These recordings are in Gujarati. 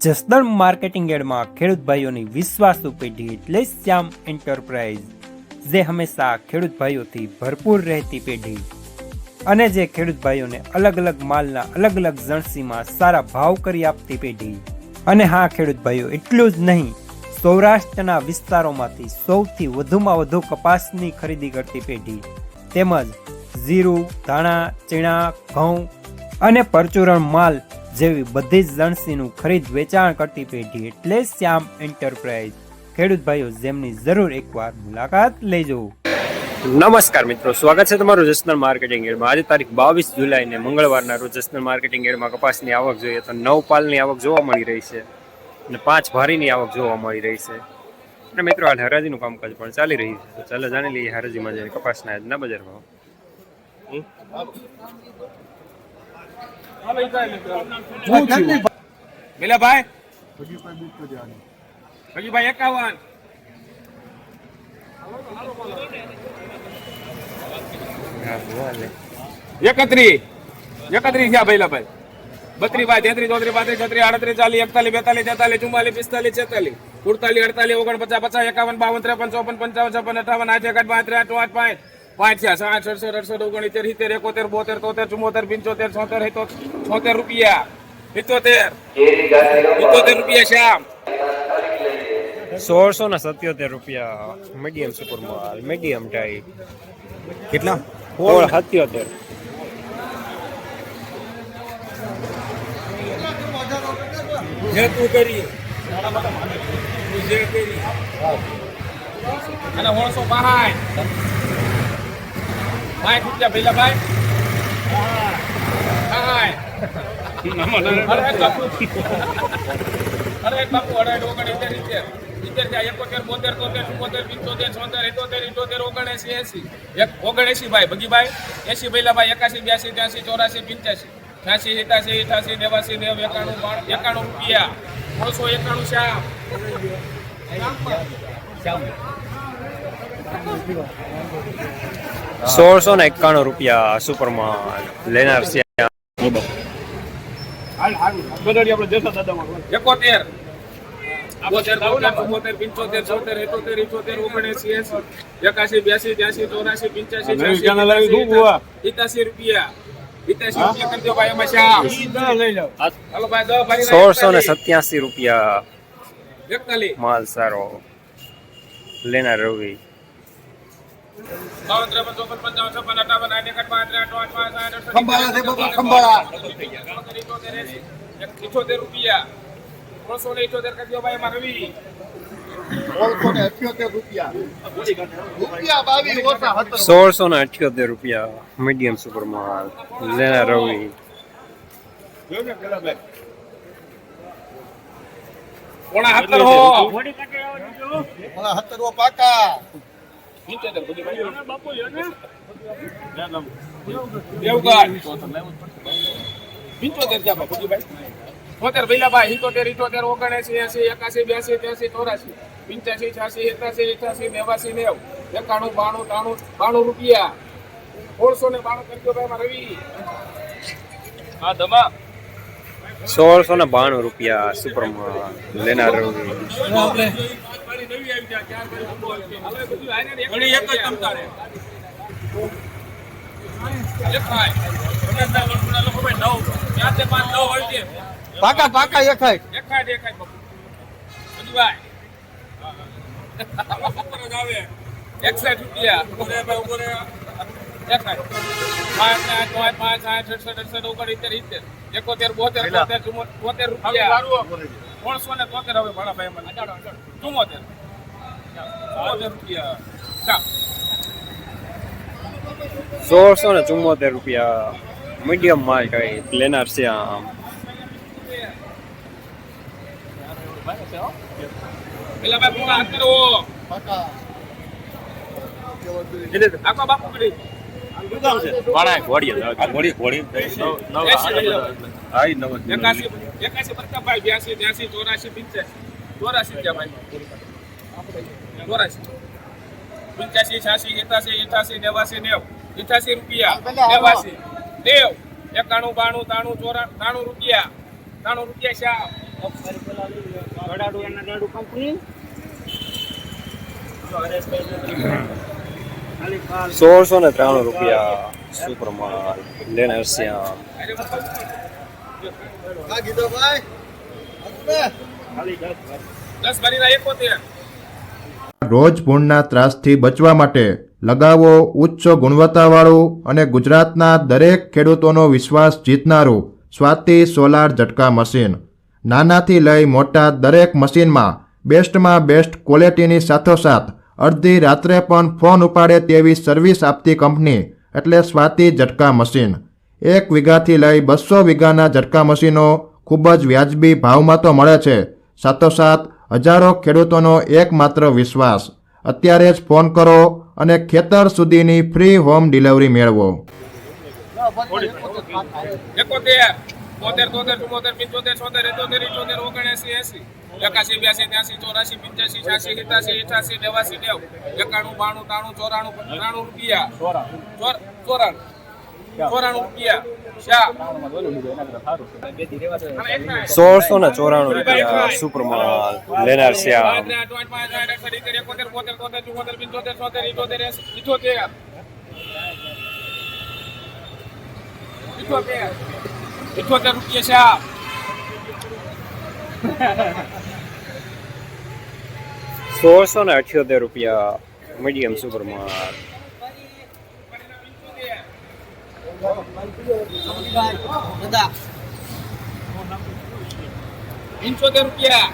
જસદણ માર્કેટિંગ યાર્ડમાં ખેડૂત ભાઈઓની વિશ્વાસુ પેઢી એટલે શ્યામ એન્ટરપ્રાઇઝ, જે હંમેશા ખેડૂત ભાઈઓથી ભરપૂર રહેતી પેઢી અને જે ખેડૂત ભાઈઓને અલગ અલગ માલના અલગ અલગ જણસીમાં સારા ભાવ કરી આપતી પેઢી. અને હા ખેડૂત ભાઈઓ, એટલું જ નહીં, સૌરાષ્ટ્રના વિસ્તારોમાંથી સૌથી વધુમાં વધુ કપાસની ખરીદી કરતી પેઢી તેમજ જીરું, ધાણા, ચીણા, ઘઉં અને પરચુરણ માલ જેવી બધી જ જણસીનું ખરીદ વેચાણ કરતી પેઢી એટલે શ્યામ એન્ટરપ્રાઇઝ. ખેડૂત ભાઈઓ, જેમની જરૂર એકવાર મુલાકાત લેજો. નમસ્કાર મિત્રો, સ્વાગત છે તમારું જસદણ માર્કેટિંગ યાર્ડમાં. આજે તારીખ 22 જુલાઈને મંગળવારના રોજ જસદણ માર્કેટિંગ યાર્ડમાં કપાસની આવક જોઈએ તો 9 પાલની આવક જોવા મળી રહી છે અને 5 ભારીની આવક જોવા મળી રહી છે. અને મિત્રો, હાલ હરાજીનું કામકાજ પણ ચાલી રહ્યું છે. તો ચાલો જાણી લઈએ હરાજીમાં જઈને કપાસના આજના બજાર ભાવ. ભાઈ 51 31 થયા ભૈલા ભાઈ 32 ભાઈ 33 34 35 36 38 40 41 42 43 44 45 48 49 50 51 52 53 54 55 58 58 5 થયા 60 68 69 70 71 72 73 74 75 76 76 રૂપિયા 77 રૂપિયા શ્યામ 1677 રૂપિયા મીડિયમ સુપર માલ, મીડિયમ ટાઈપ. કેટલા 77 જે તું કરી જે કરી અને 965 રૂપિયા ભૈલા ભાઈ અરે બાપુ 68 79 ભાઈ ભગીભાઈ 80 ભૈલા ભાઈ 81 82 83 84 85 86 87 88 89 રૂપિયા 391 શ્યામ 1691 રૂપિયા સુપર માલ લેનાર છે. 71 72 75 રૂપિયા 87 કરજો ભાઈ એમાં શ્યામ. હાલો ભાઈ 1687 રૂપિયા 41 માલ સારો લેનાર રવિ. 78 રૂપિયા 378 કરજો ભાઈ એમાં રવિ. 1678 રૂપિયા મીડિયમ સુપર માલ લેનાર રવિ. 69 પાકા 75 ભૈલાભાઈ 78 79 80 81 82 83 84 85 86 87 88 89 92 રૂપિયા 1692 કરજો ભાઈ રવિ. હા દમા 1692 રૂપિયા સુપર માલ લેનાર રવિ. પાકા પાકા 61 રૂપિયા 1674 રૂપિયા મીડિયમ માલ ટાઈપ લેનાર છે આમ. આખો બાપુ કરી રૂપિયા 93 રૂપિયા 93 રૂપિયા ₹1693 સુપરમાલ લેનર શ્યામ. દસ ભરીના 71. રોજ ભૂણના ત્રાસથી બચવા માટે લગાવો ઉચ્ચ ગુણવત્તાવાળું અને ગુજરાતના દરેક ખેડૂતોનો વિશ્વાસ જીતનારું સ્વાતિ સોલાર ઝટકા મશીન. નાનાથી લઈ મોટા દરેક મશીનમાં બેસ્ટમાં બેસ્ટ ક્વોલિટીની સાથોસાથ અડધી રાત્રે પણ ફોન ઉપાડે તેવી સર્વિસ આપતી કંપની એટલે સ્વાતિ ઝટકા મશીન. 1 વીઘાથી લઈ 200 વીઘાના ઝટકા મશીનો ખૂબ જ વ્યાજબી ભાવમાં તો મળે છે, સાથોસાથ હજારો ખેડૂતોનો એકમાત્ર વિશ્વાસ. અત્યારે જ ફોન કરો અને ખેતર સુધીની ફ્રી હોમ ડિલિવરી મેળવો. 71, 72, 73, 74, 75, 76, 77, 78, 79, 80, 81, 82, 83, 84, 85, 86, 87, 90, 91, 92, 93, 94, 94 રૂપિયા. 94 રૂપિયા. શા? ₹1694 સુપરમાલ લેનર શ્યામ. 78 રૂપિયા શા? ₹1678 મીડિયમ સુપરમાલ. 75 રૂપિયા.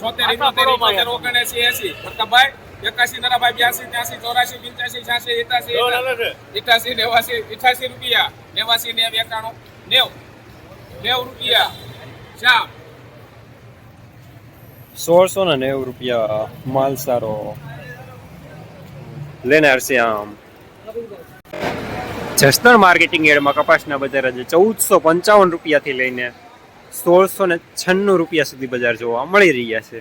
76, 77, 79, 80. પ્રતાપભાઈ 81, નરાભાઈ 82, 83, 84, 85, 86, 87, 88, 88 રૂપિયા. 89, 91, 90 રૂપિયા. શા? ₹1690 માલ સારો લેનર શ્યામ. જસદણ માર્કેટિંગ યાર્ડમાં કપાસના બજાર આજે ₹1455 થી લઈને ₹1696 સુધી બજાર જોવા મળી રહ્યા છે.